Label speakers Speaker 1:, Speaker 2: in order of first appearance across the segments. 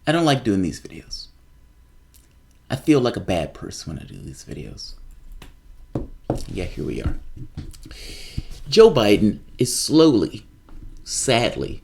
Speaker 1: I don't like doing these videos. I feel like a bad person when I do these videos. Yeah, here we are. Joe Biden is slowly, sadly,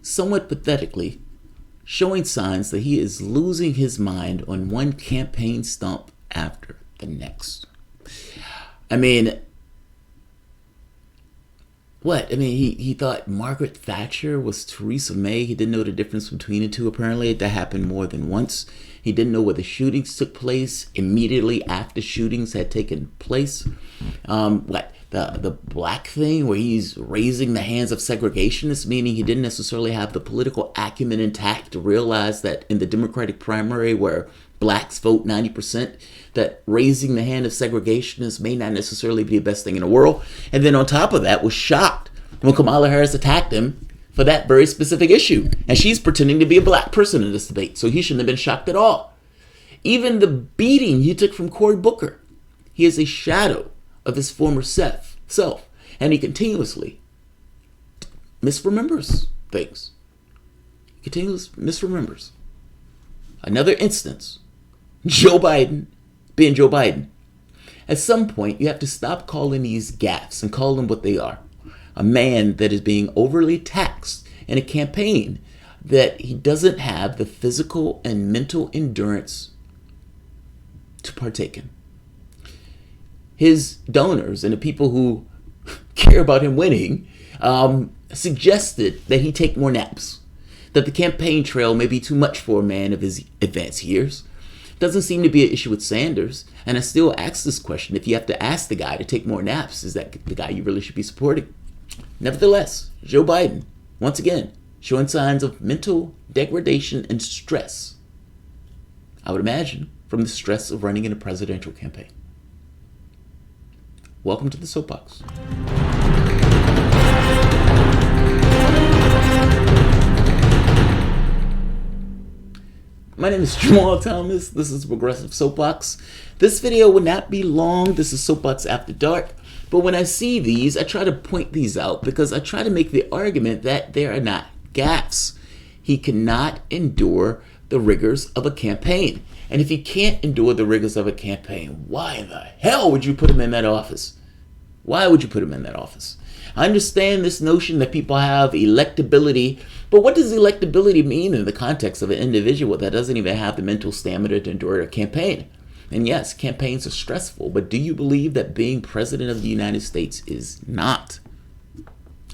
Speaker 1: somewhat pathetically, showing signs that he is losing his mind on one campaign stump after the next. I mean, what? I mean, he thought Margaret Thatcher was Theresa May. He didn't know the difference between the two, apparently. That happened more than once. He didn't know where the shootings took place immediately after shootings had taken place. The black thing where he's raising the hands of segregationists, meaning he didn't necessarily have the political acumen intact to realize that in the Democratic primary where blacks vote 90%, that raising the hand of segregationists may not necessarily be the best thing in the world. And then on top of that, was shocked when Kamala Harris attacked him for that very specific issue. And she's pretending to be a black person in this debate, so he shouldn't have been shocked at all. Even the beating he took from Cory Booker, he is a shadow of his former self, and he continuously misremembers things. He continuously misremembers. Another instance, Joe Biden being Joe Biden. At some point, you have to stop calling these gaffes and call them what they are. A man that is being overly taxed in a campaign that he doesn't have the physical and mental endurance to partake in. His donors and the people who care about him winning suggested that he take more naps, that the campaign trail may be too much for a man of his advanced years. Doesn't seem to be an issue with Sanders, and I still ask this question: if you have to ask the guy to take more naps, is that the guy you really should be supporting? Nevertheless, Joe Biden, once again, showing signs of mental degradation and stress. I would imagine from the stress of running in a presidential campaign. Welcome to the Soapbox. My name is Jamarl Thomas. This is Progressive Soapbox. This video will not be long. This is Soapbox After Dark. But when I see these, I try to point these out because I try to make the argument that they are not gaffes. He cannot endure the rigors of a campaign. And if he can't endure the rigors of a campaign, why in the hell would you put him in that office? Why would you put him in that office? I understand this notion that people have electability, but what does electability mean in the context of an individual that doesn't even have the mental stamina to endure a campaign? And yes, campaigns are stressful, but do you believe that being president of the United States is not?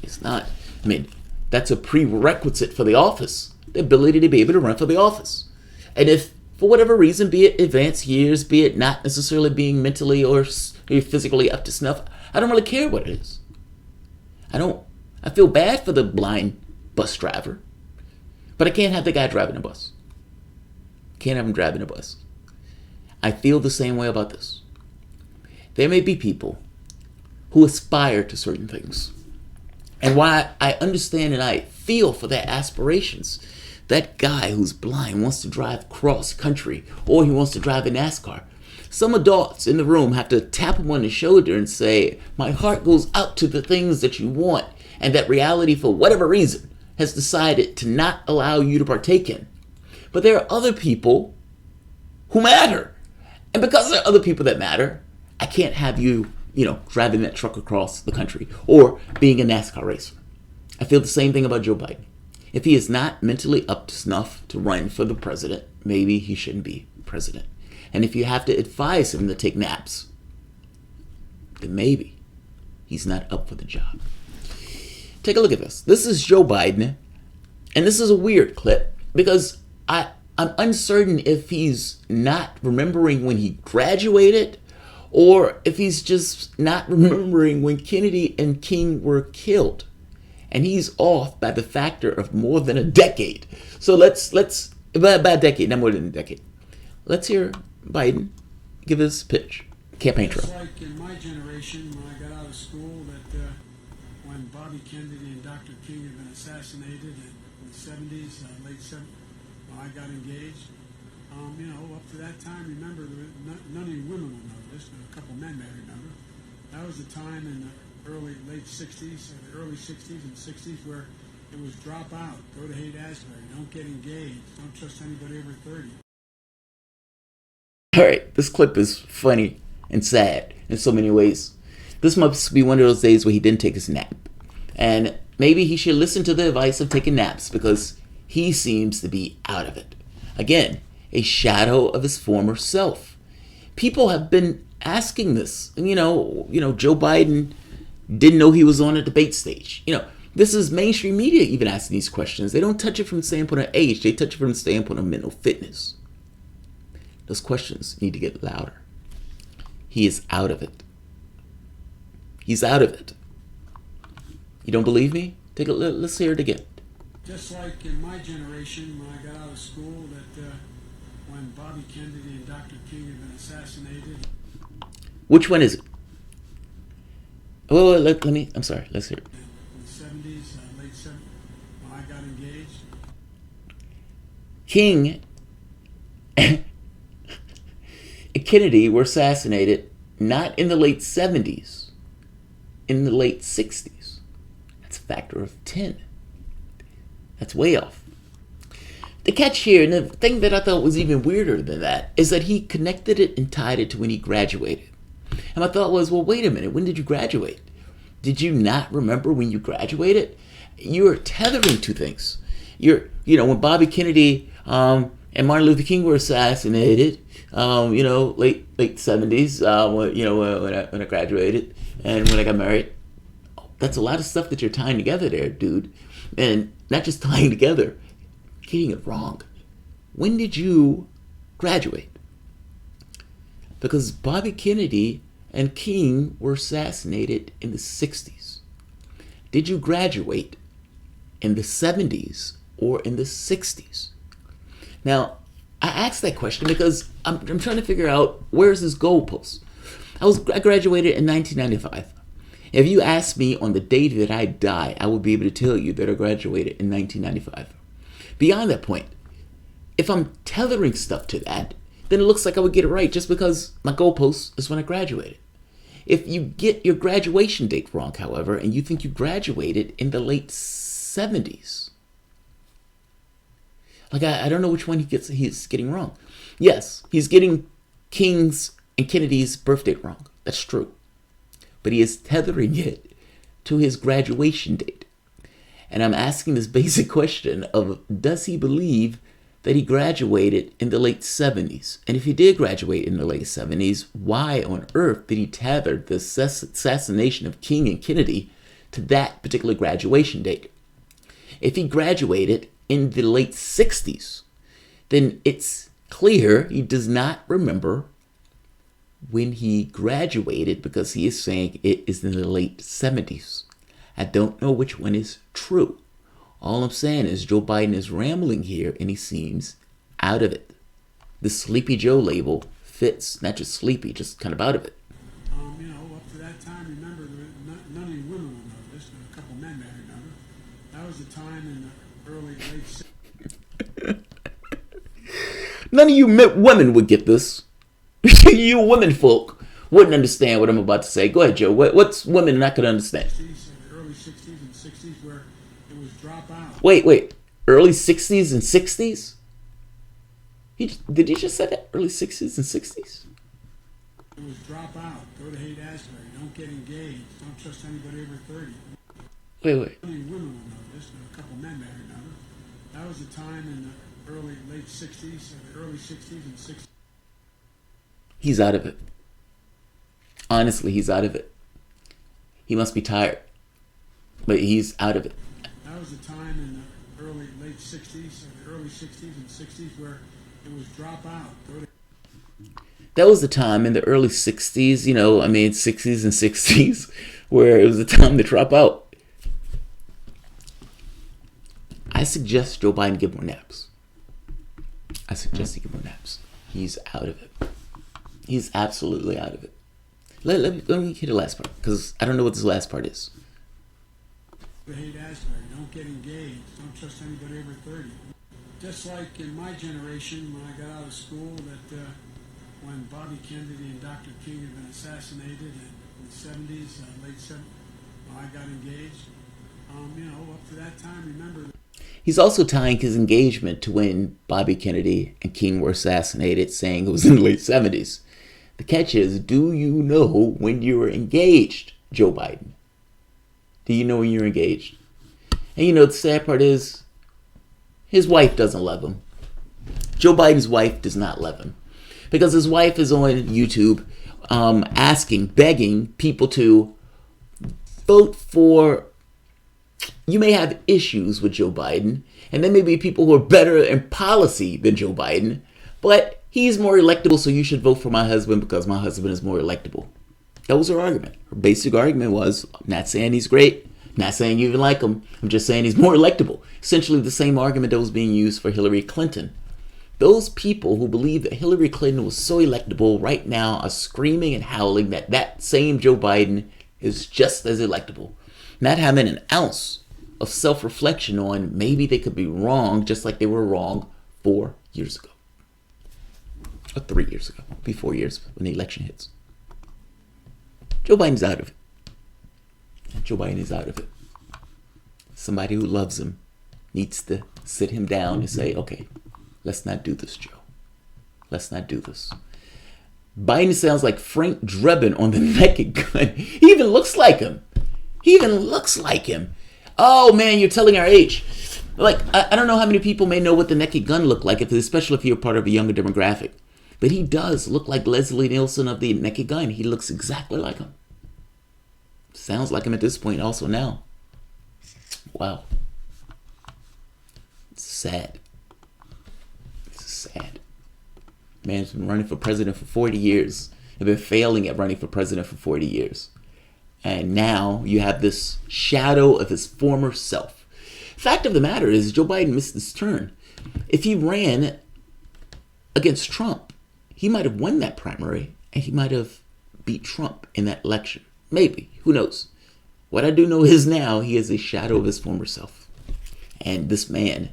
Speaker 1: It's not. I mean, that's a prerequisite for the office, the ability to be able to run for the office. And if, for whatever reason, be it advanced years, be it not necessarily being mentally or physically up to snuff, I don't really care what it is. I feel bad for the blind bus driver, but I can't have the guy driving a bus. Can't have him driving a bus. I feel the same way about this. There may be people who aspire to certain things. And while I understand and I feel for their aspirations, that guy who's blind wants to drive cross country or he wants to drive a NASCAR. Some adults in the room have to tap him on the shoulder and say, my heart goes out to the things that you want, and that reality, for whatever reason, has decided to not allow you to partake in. But there are other people who matter. And because there are other people that matter, I can't have you, driving that truck across the country or being a NASCAR racer. I feel the same thing about Joe Biden. If he is not mentally up to snuff to run for the president, maybe he shouldn't be president. And if you have to advise him to take naps, then maybe he's not up for the job. Take a look at this. This is Joe Biden, and this is a weird clip because I'm uncertain if he's not remembering when he graduated or if he's just not remembering when Kennedy and King were killed. And he's off by the factor of more than a decade. So let's by a decade, not more than a decade. Let's hear Biden give his pitch. Campaign trail.
Speaker 2: It's like in my generation when I got out of school that when Bobby Kennedy and Dr. King had been assassinated in the 70s, late 70s, when I got engaged. Up to that time, remember, none of you women will know this, but a couple men may remember. That was the time in the late 60s, the early 60s and 60s where it was drop out, go to Haight-Ashbury, don't get engaged, don't trust anybody over 30.
Speaker 1: Alright, this clip is funny and sad in so many ways. This must be one of those days where he didn't take his nap. And maybe he should listen to the advice of taking naps because he seems to be out of it. Again, a shadow of his former self. People have been asking this. And, Joe Biden didn't know he was on a debate stage. This is mainstream media even asking these questions. They don't touch it from the standpoint of age. They touch it from the standpoint of mental fitness. Those questions need to get louder. He is out of it. He's out of it. You don't believe me? Let's hear it again.
Speaker 2: Just like in my generation, when I got out of school, that when Bobby Kennedy and Dr. King had been assassinated.
Speaker 1: Which one is it? Oh, let me. I'm sorry. Let's hear it.
Speaker 2: In the 70s, late 70s, when I got engaged.
Speaker 1: King and Kennedy were assassinated not in the late 70s, in the late 60s. That's a factor of 10. That's way off. The catch here, and the thing that I thought was even weirder than that, is that he connected it and tied it to when he graduated. And my thought was, well, wait a minute, when did you graduate? Did you not remember when you graduated? You're tethering two things. When Bobby Kennedy and Martin Luther King were assassinated, late 70s, when I graduated and when I got married. That's a lot of stuff that you're tying together there, dude. And not just tying together, getting it wrong. When did you graduate? Because Bobby Kennedy and King were assassinated in the 60s. Did you graduate in the 70s or in the 60s? Now, I asked that question because I'm trying to figure out where's his goalpost. I graduated in 1995. If you asked me on the day that I die, I would be able to tell you that I graduated in 1995. Beyond that point, if I'm tethering stuff to that, then it looks like I would get it right just because my goalpost is when I graduated. If you get your graduation date wrong, however, and you think you graduated in the late 70s, I don't know which one he's getting wrong. Yes, he's getting King's and Kennedy's birth date wrong. That's true. But he is tethering it to his graduation date. And I'm asking this basic question of, does he believe that he graduated in the late 70s? And if he did graduate in the late 70s, why on earth did he tether the assassination of King and Kennedy to that particular graduation date? If he graduated in the late 60s, then it's clear he does not remember when he graduated because he is saying it is in the late 70s. I don't know which one is true. All I'm saying is Joe Biden is rambling here and he seems out of it. The Sleepy Joe label fits, not just sleepy, just kind of out of it.
Speaker 2: Up to that time, remember, none of you women will know this, but a couple men may remember. That was the time in the early, late 60s.
Speaker 1: None of you women would get this. You women folk wouldn't understand what I'm about to say. Go ahead, Joe. What's women not going to understand?
Speaker 2: The early 60s and 60s where it was drop out.
Speaker 1: Wait. Early 60s and 60s? Did you just say that? Early 60s and 60s?
Speaker 2: It was drop out. Go to Haight-Ashbury. Don't get engaged. Don't trust anybody over 30.
Speaker 1: Wait.
Speaker 2: Only women will know this, but a couple men may remember. That was the time in the early, late 60s, the early 60s and 60s.
Speaker 1: He's out of it. Honestly, he's out of it. He must be tired. But he's out of it.
Speaker 2: That was the time in the early, late 60s, the early 60s and 60s where it was drop out.
Speaker 1: That was the time in the early 60s, 60s and 60s, where it was the time to drop out. I suggest Joe Biden give more naps. I suggest he give more naps. He's out of it. He's absolutely out of it. Let me hear the last part, because I don't know what this last part is.
Speaker 2: Haight-Ashbury, don't get engaged. Don't trust anybody over 30. Just like in my generation, when I got out of school, that when Bobby Kennedy and Dr. King had been assassinated in the 70s, late 70s, when I got engaged. Up to that time, remember.
Speaker 1: He's also tying his engagement to when Bobby Kennedy and King were assassinated, saying it was in the late 70s. The catch is, do you know when you were engaged, Joe Biden? Do you know when you're engaged? And the sad part is, his wife doesn't love him. Joe Biden's wife does not love him. Because his wife is on YouTube begging people to vote for. You may have issues with Joe Biden, and there may be people who are better in policy than Joe Biden, but he's more electable, so you should vote for my husband because my husband is more electable. That was her argument. Her basic argument was, not saying he's great, not saying you even like him, I'm just saying he's more electable. Essentially the same argument that was being used for Hillary Clinton. Those people who believe that Hillary Clinton was so electable right now are screaming and howling that that same Joe Biden is just as electable. Not having an ounce of self-reflection on maybe they could be wrong just like they were wrong 4 years ago. Or 3 years ago. It'll be 4 years when the election hits. Joe Biden's out of it. Joe Biden is out of it. Somebody who loves him needs to sit him down and say, okay, let's not do this, Joe. Let's not do this. Biden sounds like Frank Drebin on the Naked Gun. He even looks like him. Oh man, you're telling our age. Like, I don't know how many people may know what the Naked Gun looked like, especially if you're part of a younger demographic. But he does look like Leslie Nielsen of the Naked Gun. He looks exactly like him. Sounds like him at this point also now. Wow. It's sad. It's sad. Man's been running for president for 40 years. They've been failing at running for president for 40 years. And now you have this shadow of his former self. Fact of the matter is, Joe Biden missed his turn. If he ran against Trump, he might have won that primary and he might have beat Trump in that election. Maybe. Who knows? What I do know is now he is a shadow of his former self. And this man,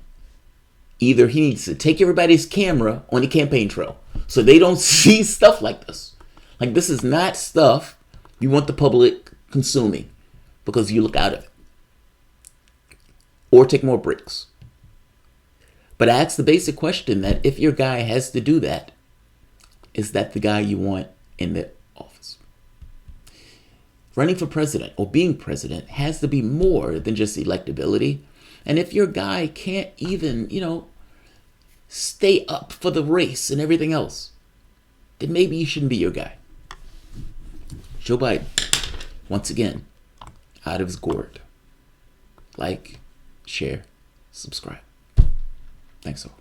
Speaker 1: either he needs to take everybody's camera on the campaign trail so they don't see stuff like this. Like, this is not stuff you want the public consuming because you look out of it. Or take more breaks. But I ask the basic question that if your guy has to do that, is that the guy you want in the office? Running for president or being president has to be more than just electability. And if your guy can't even, stay up for the race and everything else, then maybe you shouldn't be your guy. Joe Biden, once again, out of his gourd. Like, share, subscribe. Thanks all.